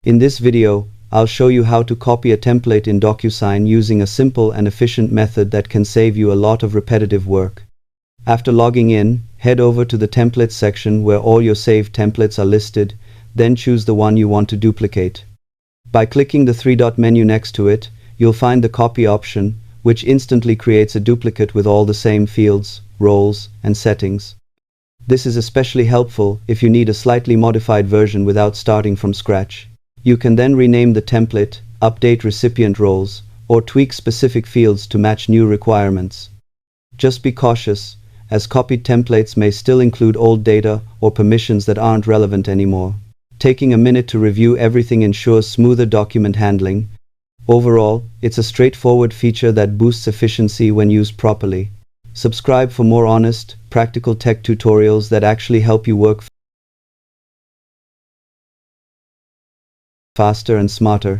In this video, I'll show you how to copy a template in Docusign using a simple and efficient method that can save you a lot of repetitive work. After logging in, head over to the Templates section where all your saved templates are listed, then choose the one you want to duplicate. By clicking the three-dot menu next to it, you'll find the Copy option, which instantly creates a duplicate with all the same fields, roles, and settings. This is especially helpful if you need a slightly modified version without starting from scratch. You can then rename the template, update recipient roles, or tweak specific fields to match new requirements. Just be cautious, as copied templates may still include old data or permissions that aren't relevant anymore. Taking a minute to review everything ensures smoother document handling. Overall, it's a straightforward feature that boosts efficiency when used properly. Subscribe for more honest, practical tech tutorials that actually help you work faster and smarter.